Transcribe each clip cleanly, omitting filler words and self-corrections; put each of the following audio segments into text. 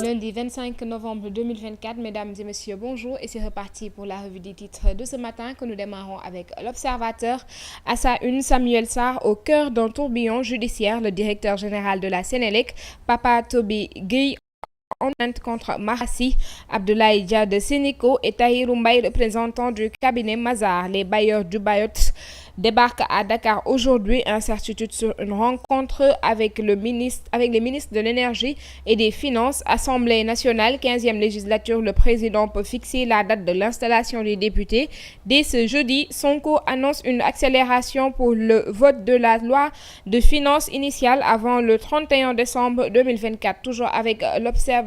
Lundi 25 novembre 2024, mesdames et messieurs, bonjour et c'est reparti pour la revue des titres de ce matin que nous démarrons avec l'Observateur. À sa une, Samuel Sarr au cœur d'un tourbillon judiciaire, le directeur général de la Sénélec, Papa Toby Gueye, en plainte contre Mahassi, Abdoulaye Dia de Sénéco et Tahirou Mbaye, représentant du cabinet Mazars. Les bailleurs du Bayot débarquent à Dakar aujourd'hui. Incertitude sur une rencontre avec les ministres de l'énergie et des finances. Assemblée nationale, 15e législature, le président peut fixer la date de l'installation des députés. Dès ce jeudi, Sonko annonce une accélération pour le vote de la loi de finances initiale avant le 31 décembre 2024. Toujours avec l'Observateur,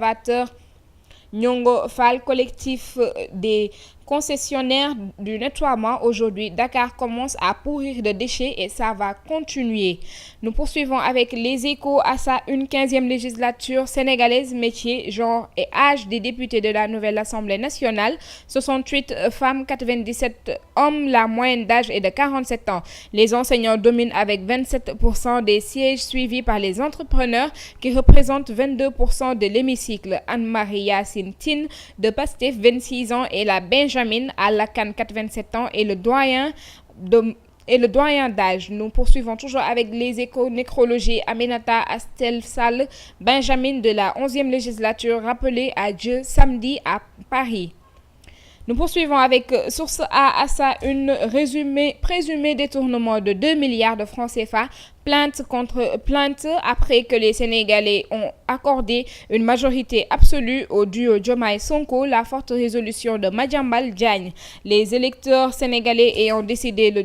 Nyongo Fall, collectif des concessionnaires du nettoiement. Aujourd'hui, Dakar commence à pourrir de déchets et ça va continuer. Nous poursuivons avec les Échos. À sa une, 15e législature sénégalaise, métiers, genre et âge des députés de la nouvelle Assemblée nationale. 68 femmes, 97 hommes, la moyenne d'âge est de 47 ans. Les enseignants dominent avec 27% des sièges, suivis par les entrepreneurs qui représentent 22% de l'hémicycle. Anne-Marie Yacine Tine de Pastef, 26 ans, et la Benjamin Alakan, 87 ans, et le doyen d'âge. Nous poursuivons toujours avec les Échos. Nécrologie, Aminata Astel Sall Benjamin de la 11e législature, rappelée à Dieu samedi à Paris. Nous poursuivons avec Source A. À sa une, présumé détournement de 2 milliards de francs CFA. Plainte contre plainte après que les Sénégalais ont accordé une majorité absolue au duo Diomaye-Sonko. La forte résolution de Madiambal Diagne. Les électeurs sénégalais ayant décidé le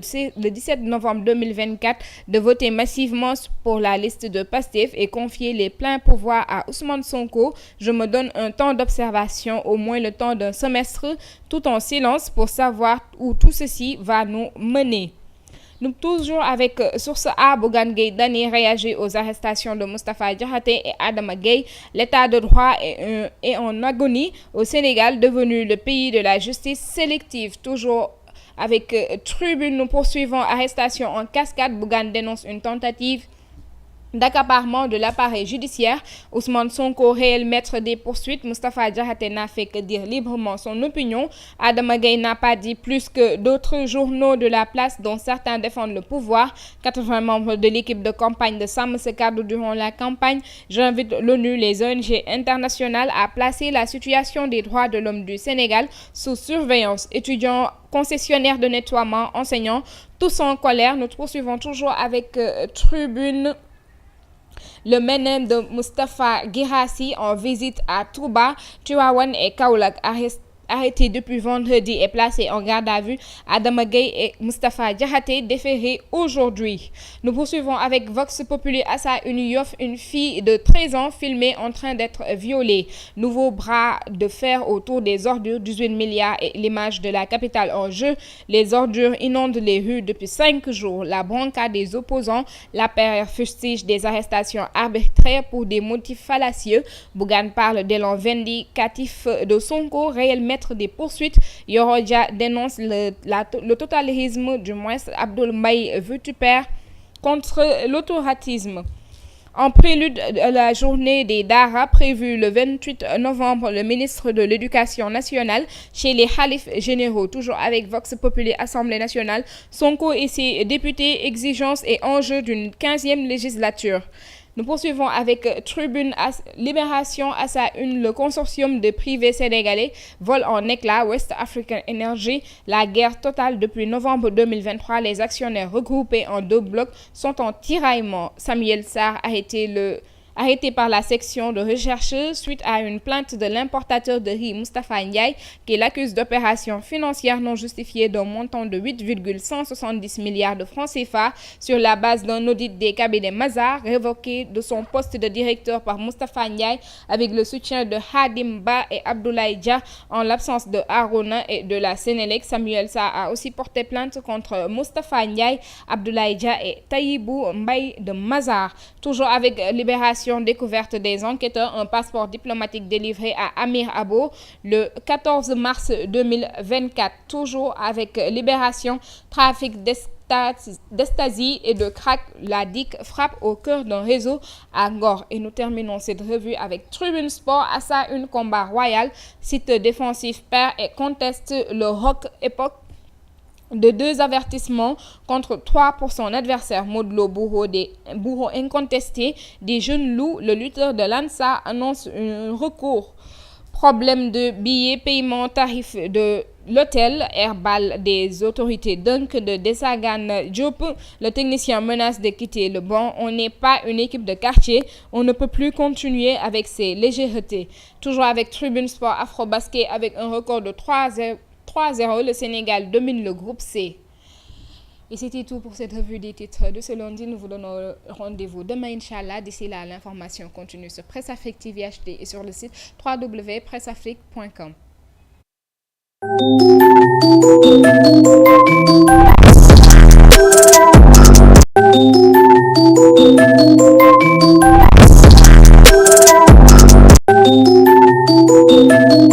17 novembre 2024 de voter massivement pour la liste de Pastef et confier les pleins pouvoirs à Ousmane Sonko. Je me donne un temps d'observation, au moins le temps d'un semestre, tout en silence, pour savoir où tout ceci va nous mener. Nous toujours avec Source A. Bougane Gueye Dany réagit aux arrestations de Moustapha Diakhaté et Adama Gueye. L'état de droit est en agonie au Sénégal, devenu le pays de la justice sélective. Toujours avec Tribune, nous poursuivons arrestation en cascade. Bougane dénonce une tentative d'accaparement de l'appareil judiciaire. Ousmane Sonko, réel maître des poursuites. Moustapha Diakhaté n'a fait que dire librement son opinion. Adama Gueye n'a pas dit plus que d'autres journaux de la place, dont certains défendent le pouvoir. 80 membres de l'équipe de campagne de Sam se cadrent durant la campagne. J'invite l'ONU, les ONG internationales à placer la situation des droits de l'homme du Sénégal sous surveillance. Étudiants, concessionnaires de nettoiement, enseignants, tous en colère. Nous poursuivons toujours avec Tribune. Le ménème de Moustapha Guirassy en visite à Touba, Tivaouane et Kaolack, arrêté depuis vendredi et placé en garde à vue. Adama Gueye et Moustapha Diakhaté déférés aujourd'hui. Nous poursuivons avec Vox Populi. À sa une, Yoff, une fille de 13 ans filmée en train d'être violée. Nouveau bras de fer autour des ordures, 18 milliards et l'image de la capitale en jeu. Les ordures inondent les rues depuis 5 jours. La bronca des opposants. La paire fustige des arrestations arbitraires pour des motifs fallacieux. Bougane parle d'élan vindicatif de Sonko, réel maître des poursuites. Yorodia dénonce le totalitarisme, du moins Abdoul Mbaye vitupère contre l'autoritarisme. En prélude de la journée des Dara prévue le 28 novembre, le ministre de l'Éducation nationale chez les khalifes généraux. Toujours avec Vox Populi, Assemblée nationale, Sonko et ses députés, exigences et enjeux d'une 15e législature. Nous poursuivons avec Tribune. Libération. À sa une, le consortium de privés sénégalais vole en éclats. West African Energy, la guerre totale depuis novembre 2023. Les actionnaires regroupés en 2 blocs sont en tiraillement. Samuel Sarr a été arrêté par la section de recherche suite à une plainte de l'importateur de riz Moustapha Ndiaye qui l'accuse d'opérations financières non justifiées d'un montant de 8,170 milliards de francs CFA sur la base d'un audit des cabinets Mazars, révoqué de son poste de directeur par Moustapha Ndiaye avec le soutien de Hadim Ba et Abdoulaye Dia en l'absence de Arona et de la Sénélec. Samuel Sarr a aussi porté plainte contre Moustapha Ndiaye, Abdoulaye Dia et Tahibou Mbaye de Mazars. Toujours avec Libération. Découverte des enquêteurs, un passeport diplomatique délivré à Amir Abo le 14 mars 2024. Toujours avec Libération, trafic d'ecstasy et de crack. La DIC frappe au cœur d'un réseau à Ngor. Et nous terminons cette revue avec Tribune Sport. À ça, une combat royal. Site défensif perd et conteste le Rock Époque de 2 avertissements contre 3 pour son adversaire. Modlo Bourreau incontesté des jeunes loups. Le lutteur de l'ANSA annonce un recours. Problème de billets, paiement, tarif de l'hôtel, airball des autorités. Dunk de Desagan Diop, le technicien menace de quitter le banc. On n'est pas une équipe de quartier. On ne peut plus continuer avec ces légèretés. Toujours avec Tribune Sport Afro-Basket avec un record de 3-0. Le Sénégal domine le groupe C. Et c'était tout pour cette revue des titres de ce lundi. Nous vous donnons rendez-vous demain, Inch'Allah. D'ici là, l'information continue sur Presse Afrique TV HD et sur le site www.presseafrique.com.